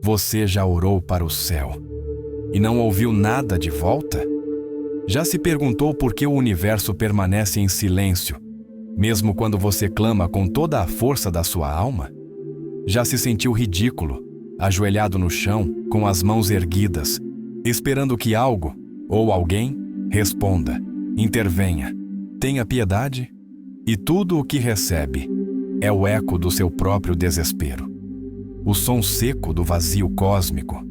Você já orou para o céu e não ouviu nada de volta? Já se perguntou por que o universo permanece em silêncio, mesmo quando você clama com toda a força da sua alma? Já se sentiu ridículo, ajoelhado no chão, com as mãos erguidas, esperando que algo ou alguém responda, intervenha, tenha piedade? E tudo o que recebe é o eco do seu próprio desespero, o som seco do vazio cósmico.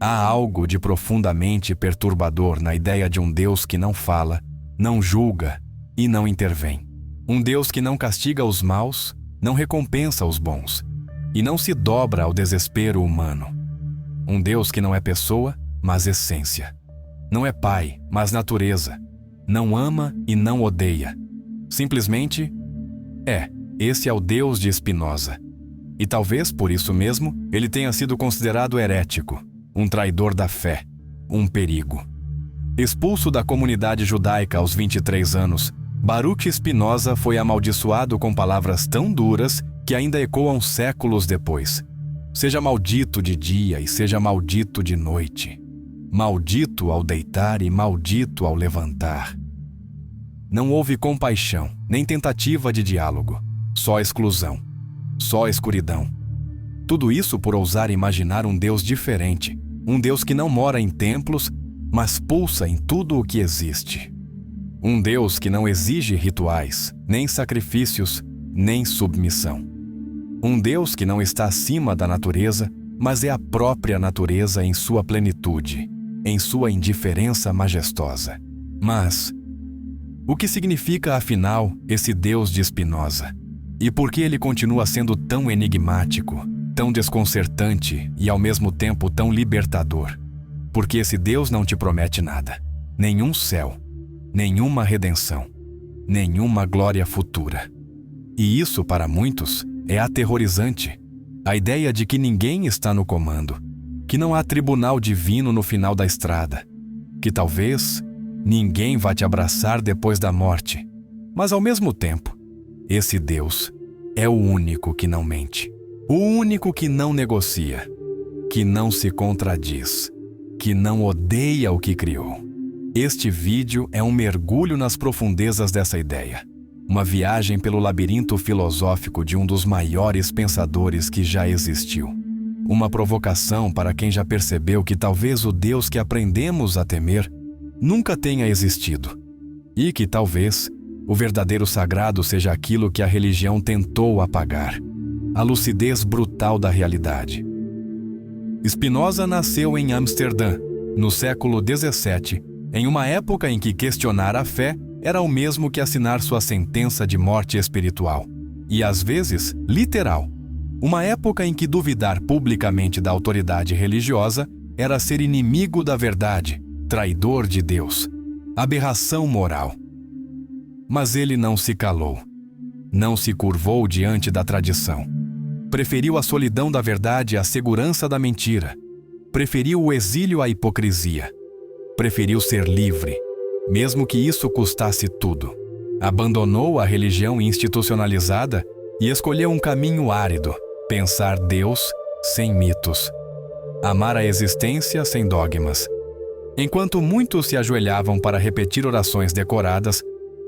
Há algo de profundamente perturbador na ideia de um Deus que não fala, não julga e não intervém. Um Deus que não castiga os maus, não recompensa os bons e não se dobra ao desespero humano. Um Deus que não é pessoa, mas essência. Não é pai, mas natureza. Não ama e não odeia. Simplesmente esse é o Deus de Spinoza. E talvez por isso mesmo ele tenha sido considerado herético, um traidor da fé, um perigo. Expulso da comunidade judaica aos 23 anos, Baruch Spinoza foi amaldiçoado com palavras tão duras que ainda ecoam séculos depois. Seja maldito de dia e seja maldito de noite. Maldito ao deitar e maldito ao levantar. Não houve compaixão, nem tentativa de diálogo. Só exclusão. Só escuridão. Tudo isso por ousar imaginar um Deus diferente. Um Deus que não mora em templos, mas pulsa em tudo o que existe. Um Deus que não exige rituais, nem sacrifícios, nem submissão. Um Deus que não está acima da natureza, mas é a própria natureza em sua plenitude, em sua indiferença majestosa. Mas o que significa, afinal, esse Deus de Spinoza? E por que ele continua sendo tão enigmático, tão desconcertante e ao mesmo tempo tão libertador? Porque esse Deus não te promete nada. Nenhum céu, nenhuma redenção, nenhuma glória futura. E isso, para muitos, é aterrorizante. A ideia de que ninguém está no comando, que não há tribunal divino no final da estrada, que talvez ninguém vá te abraçar depois da morte. Mas ao mesmo tempo, esse Deus é o único que não mente, o único que não negocia, que não se contradiz, que não odeia o que criou. Este vídeo é um mergulho nas profundezas dessa ideia, uma viagem pelo labirinto filosófico de um dos maiores pensadores que já existiu. Uma provocação para quem já percebeu que talvez o Deus que aprendemos a temer nunca tenha existido, e que talvez o verdadeiro sagrado seja aquilo que a religião tentou apagar, a lucidez brutal da realidade. Spinoza nasceu em Amsterdã, no século XVII, em uma época em que questionar a fé era o mesmo que assinar sua sentença de morte espiritual, e às vezes literal. Uma época em que duvidar publicamente da autoridade religiosa era ser inimigo da verdade, traidor de Deus, aberração moral. Mas ele não se calou, não se curvou diante da tradição. Preferiu a solidão da verdade à segurança da mentira. Preferiu o exílio à hipocrisia. Preferiu ser livre, mesmo que isso custasse tudo. Abandonou a religião institucionalizada e escolheu um caminho árido, pensar Deus sem mitos, amar a existência sem dogmas. Enquanto muitos se ajoelhavam para repetir orações decoradas,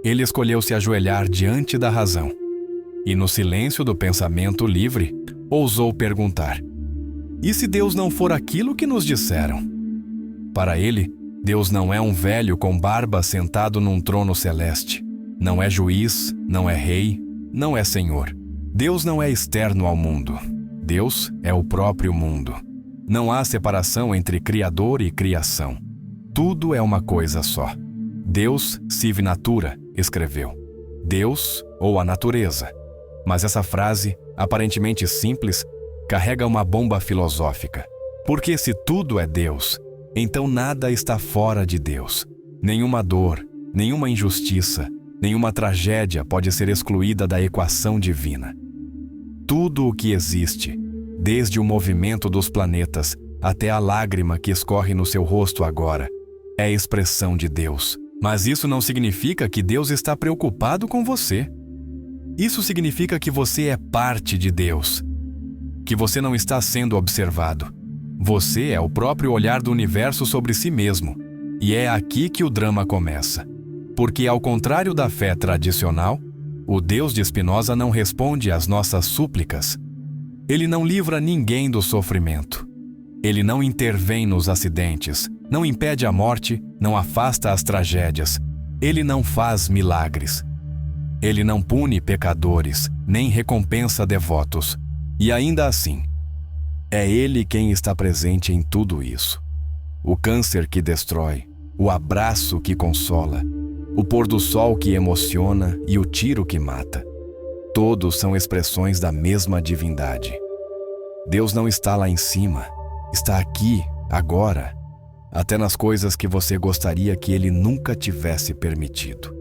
ele escolheu se ajoelhar diante da razão. E no silêncio do pensamento livre, ousou perguntar: e se Deus não for aquilo que nos disseram? Para ele, Deus não é um velho com barba sentado num trono celeste. Não é juiz, não é rei, não é senhor. Deus não é externo ao mundo. Deus é o próprio mundo. Não há separação entre Criador e criação. Tudo é uma coisa só. Deus sive natura, escreveu. Deus ou a natureza. Mas essa frase, aparentemente simples, carrega uma bomba filosófica. Porque se tudo é Deus, então nada está fora de Deus. Nenhuma dor, nenhuma injustiça, nenhuma tragédia pode ser excluída da equação divina. Tudo o que existe, desde o movimento dos planetas até a lágrima que escorre no seu rosto agora, é expressão de Deus. Mas isso não significa que Deus está preocupado com você. Isso significa que você é parte de Deus, que você não está sendo observado, Você é o próprio olhar do universo sobre si mesmo. E é aqui que o drama começa. Porque, ao contrário da fé tradicional, o Deus de Spinoza não responde às nossas súplicas. Ele não livra ninguém do sofrimento. Ele não intervém nos acidentes, não impede a morte, não afasta as tragédias. Ele não faz milagres. Ele não pune pecadores, nem recompensa devotos. E ainda assim, é Ele quem está presente em tudo isso. O câncer que destrói, o abraço que consola, o pôr do sol que emociona e o tiro que mata. Todos são expressões da mesma divindade. Deus não está lá em cima, está aqui, agora, até nas coisas que você gostaria que Ele nunca tivesse permitido.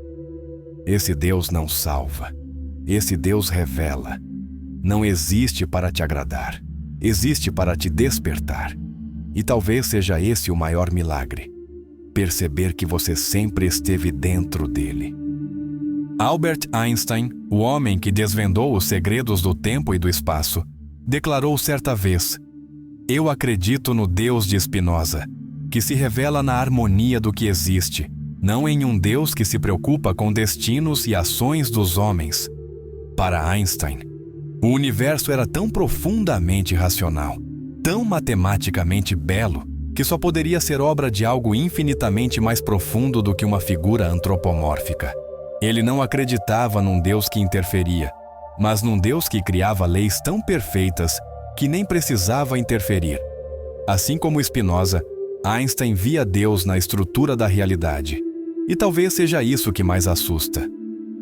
Esse Deus não salva, esse Deus revela. Não existe para te agradar, existe para te despertar. E talvez seja esse o maior milagre, perceber que você sempre esteve dentro dele. Albert Einstein, o homem que desvendou os segredos do tempo e do espaço, declarou certa vez: "Eu acredito no Deus de Spinoza, que se revela na harmonia do que existe, não em um Deus que se preocupa com destinos e ações dos homens." Para Einstein, o universo era tão profundamente racional, tão matematicamente belo, que só poderia ser obra de algo infinitamente mais profundo do que uma figura antropomórfica. Ele não acreditava num Deus que interferia, mas num Deus que criava leis tão perfeitas que nem precisava interferir. Assim como Spinoza, Einstein via Deus na estrutura da realidade. E talvez seja isso que mais assusta.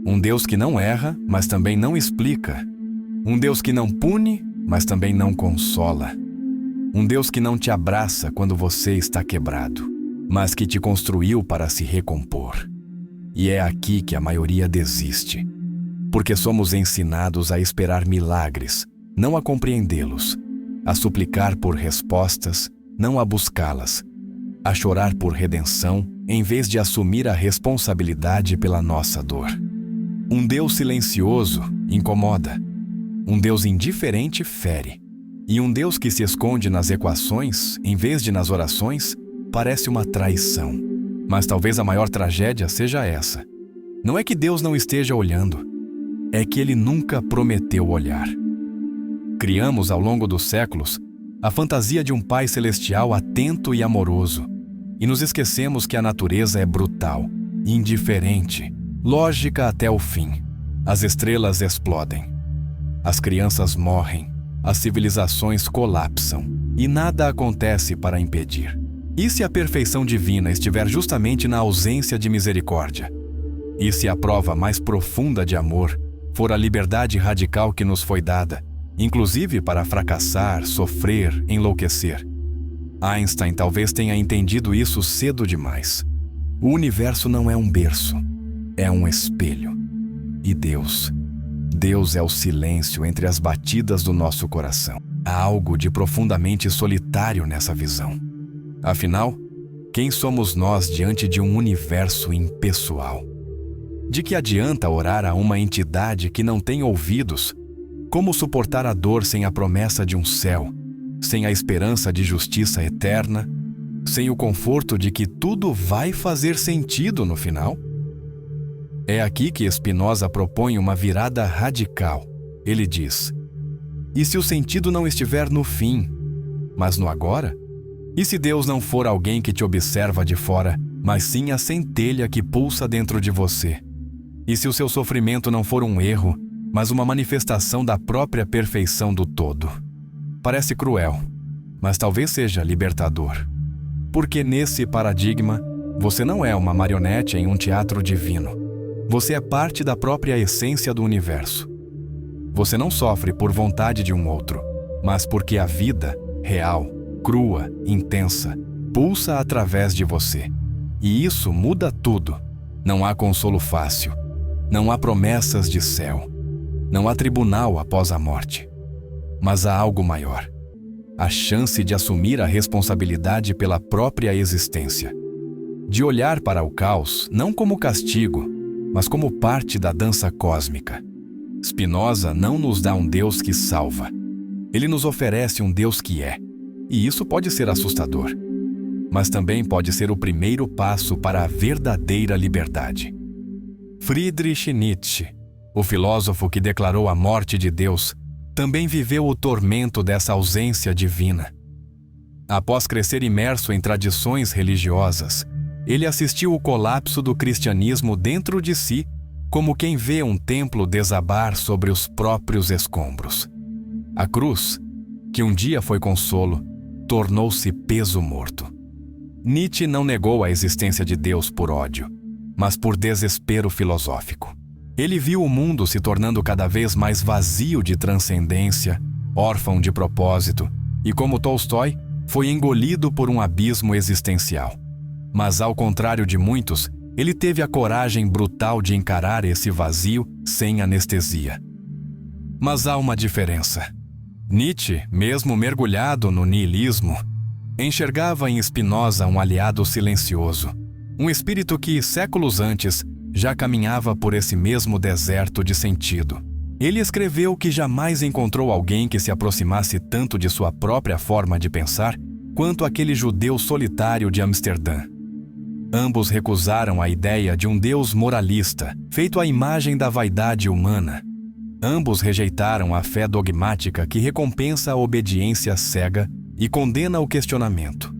Um Deus que não erra, mas também não explica. Um Deus que não pune, mas também não consola. Um Deus que não te abraça quando você está quebrado, mas que te construiu para se recompor. E é aqui que a maioria desiste. Porque somos ensinados a esperar milagres, não a compreendê-los, a suplicar por respostas, não a buscá-las, a chorar por redenção, em vez de assumir a responsabilidade pela nossa dor. Um Deus silencioso incomoda. Um Deus indiferente fere. E um Deus que se esconde nas equações, em vez de nas orações, parece uma traição. Mas talvez a maior tragédia seja essa. Não é que Deus não esteja olhando, é que Ele nunca prometeu olhar. Criamos ao longo dos séculos a fantasia de um Pai Celestial atento e amoroso, e nos esquecemos que a natureza é brutal, indiferente, lógica até o fim. As estrelas explodem, as crianças morrem, as civilizações colapsam, e nada acontece para impedir. E se a perfeição divina estiver justamente na ausência de misericórdia? E se a prova mais profunda de amor for a liberdade radical que nos foi dada, inclusive para fracassar, sofrer, enlouquecer? Einstein talvez tenha entendido isso cedo demais. O universo não é um berço, é um espelho. E Deus é o silêncio entre as batidas do nosso coração. Há algo de profundamente solitário nessa visão. Afinal, quem somos nós diante de um universo impessoal? De que adianta orar a uma entidade que não tem ouvidos? Como suportar a dor sem a promessa de um céu, sem a esperança de justiça eterna, sem o conforto de que tudo vai fazer sentido no final? É aqui que Spinoza propõe uma virada radical. Ele diz: e se o sentido não estiver no fim, mas no agora? E se Deus não for alguém que te observa de fora, mas sim a centelha que pulsa dentro de você? E se o seu sofrimento não for um erro, mas uma manifestação da própria perfeição do todo? Parece cruel, mas talvez seja libertador. Porque nesse paradigma, você não é uma marionete em um teatro divino. Você é parte da própria essência do universo. Você não sofre por vontade de um outro, mas porque a vida, real, crua, intensa, pulsa através de você. E isso muda tudo. Não há consolo fácil. Não há promessas de céu. Não há tribunal após a morte. Mas há algo maior. A chance de assumir a responsabilidade pela própria existência. De olhar para o caos não como castigo, mas como parte da dança cósmica. Spinoza não nos dá um Deus que salva. Ele nos oferece um Deus que é. e isso pode ser assustador. Mas também pode ser o primeiro passo para a verdadeira liberdade. Friedrich Nietzsche, o filósofo que declarou a morte de Deus, também viveu o tormento dessa ausência divina. Após crescer imerso em tradições religiosas, ele assistiu o colapso do cristianismo dentro de si, como quem vê um templo desabar sobre os próprios escombros. A cruz, que um dia foi consolo, tornou-se peso morto. Nietzsche não negou a existência de Deus por ódio, mas por desespero filosófico. Ele viu o mundo se tornando cada vez mais vazio de transcendência, órfão de propósito, e como Tolstói, foi engolido por um abismo existencial. Mas ao contrário de muitos, ele teve a coragem brutal de encarar esse vazio sem anestesia. Mas há uma diferença. Nietzsche, mesmo mergulhado no niilismo, enxergava em Spinoza um aliado silencioso, um espírito que, séculos antes, já caminhava por esse mesmo deserto de sentido. Ele escreveu que jamais encontrou alguém que se aproximasse tanto de sua própria forma de pensar quanto aquele judeu solitário de Amsterdã. Ambos recusaram a ideia de um Deus moralista, feito à imagem da vaidade humana. Ambos rejeitaram a fé dogmática que recompensa a obediência cega e condena o questionamento.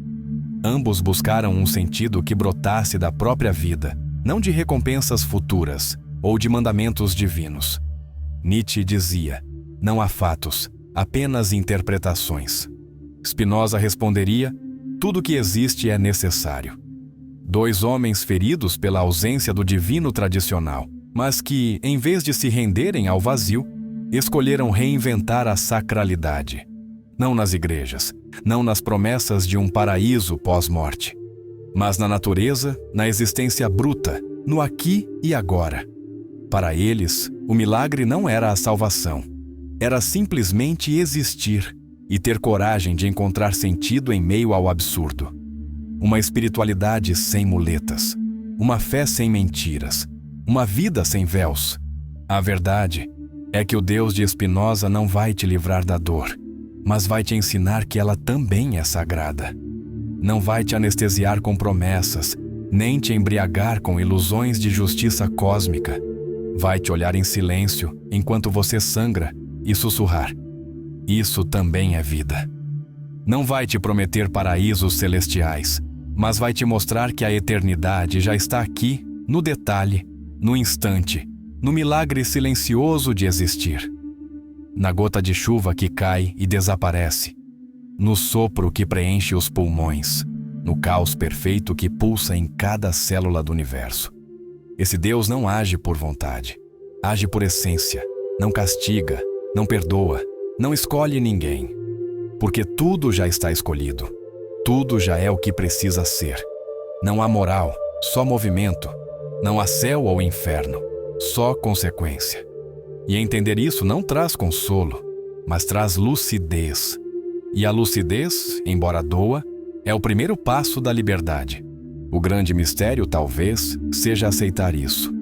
Ambos buscaram um sentido que brotasse da própria vida, não de recompensas futuras ou de mandamentos divinos. Nietzsche dizia: não há fatos, apenas interpretações. Spinoza responderia: tudo que existe é necessário. Dois homens feridos pela ausência do divino tradicional, mas que, em vez de se renderem ao vazio, escolheram reinventar a sacralidade. Não nas igrejas, não nas promessas de um paraíso pós-morte, mas na natureza, na existência bruta, no aqui e agora. Para eles, o milagre não era a salvação, era simplesmente existir e ter coragem de encontrar sentido em meio ao absurdo. Uma espiritualidade sem muletas, uma fé sem mentiras, uma vida sem véus. A verdade é que o Deus de Spinoza não vai te livrar da dor, mas vai te ensinar que ela também é sagrada. Não vai te anestesiar com promessas, nem te embriagar com ilusões de justiça cósmica. Vai te olhar em silêncio enquanto você sangra e sussurrar: isso também é vida. Não vai te prometer paraísos celestiais, mas vai te mostrar que a eternidade já está aqui, no detalhe, no instante, no milagre silencioso de existir. Na gota de chuva que cai e desaparece, no sopro que preenche os pulmões, no caos perfeito que pulsa em cada célula do universo. Esse Deus não age por vontade, age por essência, não castiga, não perdoa, não escolhe ninguém, porque tudo já está escolhido, tudo já é o que precisa ser. Não há moral, só movimento, não há céu ou inferno, só consequência. E entender isso não traz consolo, mas traz lucidez. E a lucidez, embora doa, é o primeiro passo da liberdade. O grande mistério, talvez, seja aceitar isso.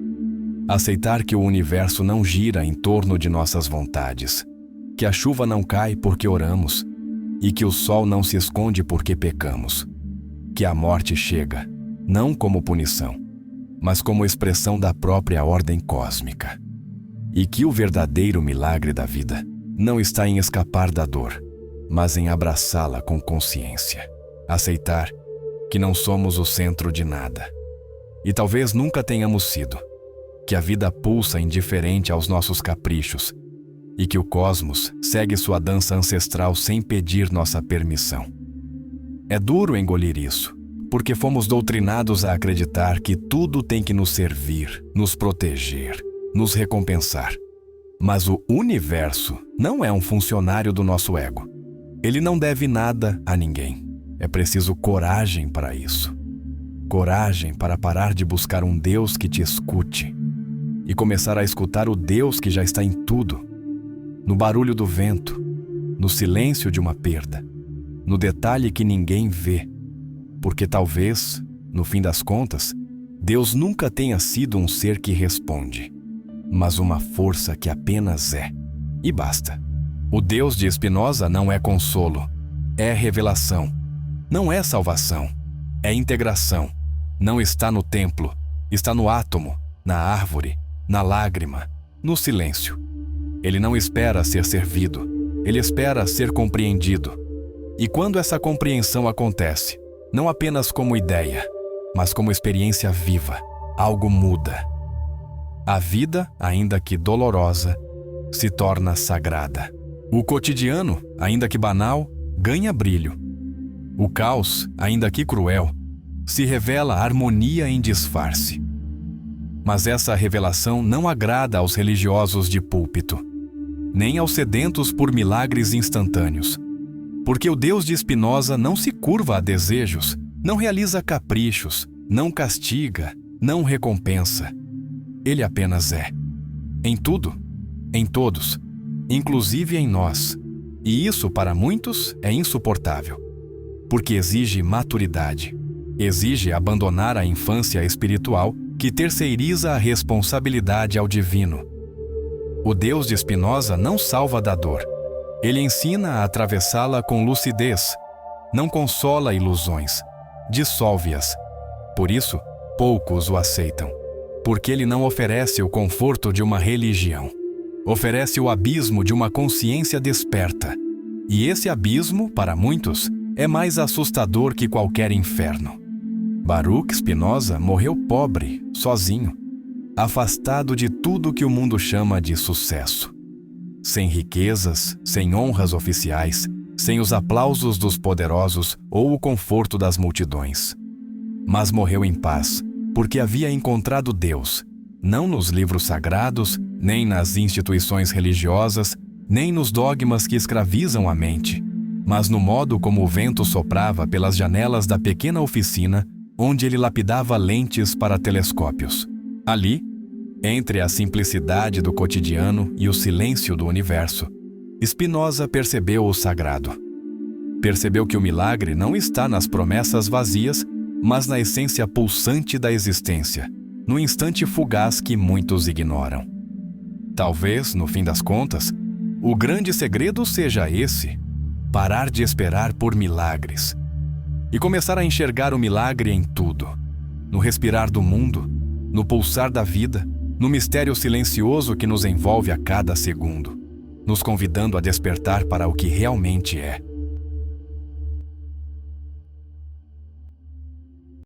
Aceitar que o universo não gira em torno de nossas vontades, que a chuva não cai porque oramos, e que o sol não se esconde porque pecamos, que a morte chega, não como punição, mas como expressão da própria ordem cósmica. E que o verdadeiro milagre da vida não está em escapar da dor, mas em abraçá-la com consciência. Aceitar que não somos o centro de nada. E talvez nunca tenhamos sido. Que a vida pulsa indiferente aos nossos caprichos. E que o cosmos segue sua dança ancestral sem pedir nossa permissão. É duro engolir isso, porque fomos doutrinados a acreditar que tudo tem que nos servir, nos proteger, nos recompensar. Mas o universo não é um funcionário do nosso ego. Ele não deve nada a ninguém. É preciso coragem para isso. Coragem para parar de buscar um Deus que te escute e começar a escutar o Deus que já está em tudo. No barulho do vento, no silêncio de uma perda, no detalhe que ninguém vê. Porque talvez, no fim das contas, Deus nunca tenha sido um ser que responde, mas uma força que apenas é, e basta. O Deus de Spinoza não é consolo, é revelação. Não é salvação, é integração. Não está no templo, está no átomo, na árvore, na lágrima, no silêncio. Ele não espera ser servido, ele espera ser compreendido. E quando essa compreensão acontece, não apenas como ideia, mas como experiência viva, algo muda. A vida, ainda que dolorosa, se torna sagrada. O cotidiano, ainda que banal, ganha brilho. O caos, ainda que cruel, se revela harmonia em disfarce. Mas essa revelação não agrada aos religiosos de púlpito, nem aos sedentos por milagres instantâneos. Porque o Deus de Spinoza não se curva a desejos, não realiza caprichos, não castiga, não recompensa. Ele apenas é. Em tudo, em todos, inclusive em nós. E isso, para muitos, é insuportável. Porque exige maturidade. Exige abandonar a infância espiritual que terceiriza a responsabilidade ao divino. O Deus de Spinoza não salva da dor. Ele ensina a atravessá-la com lucidez. Não consola ilusões. Dissolve-as. Por isso, poucos o aceitam. Porque ele não oferece o conforto de uma religião. Oferece o abismo de uma consciência desperta. E esse abismo, para muitos, é mais assustador que qualquer inferno. Baruch Spinoza morreu pobre, sozinho, afastado de tudo que o mundo chama de sucesso. Sem riquezas, sem honras oficiais, sem os aplausos dos poderosos ou o conforto das multidões. Mas morreu em paz, porque havia encontrado Deus, não nos livros sagrados, nem nas instituições religiosas, nem nos dogmas que escravizam a mente, mas no modo como o vento soprava pelas janelas da pequena oficina onde ele lapidava lentes para telescópios. Ali, entre a simplicidade do cotidiano e o silêncio do universo, Spinoza percebeu o sagrado. Percebeu que o milagre não está nas promessas vazias, mas na essência pulsante da existência, no instante fugaz que muitos ignoram. Talvez, no fim das contas, o grande segredo seja esse: parar de esperar por milagres e começar a enxergar o milagre em tudo, no respirar do mundo, no pulsar da vida, no mistério silencioso que nos envolve a cada segundo, nos convidando a despertar para o que realmente é.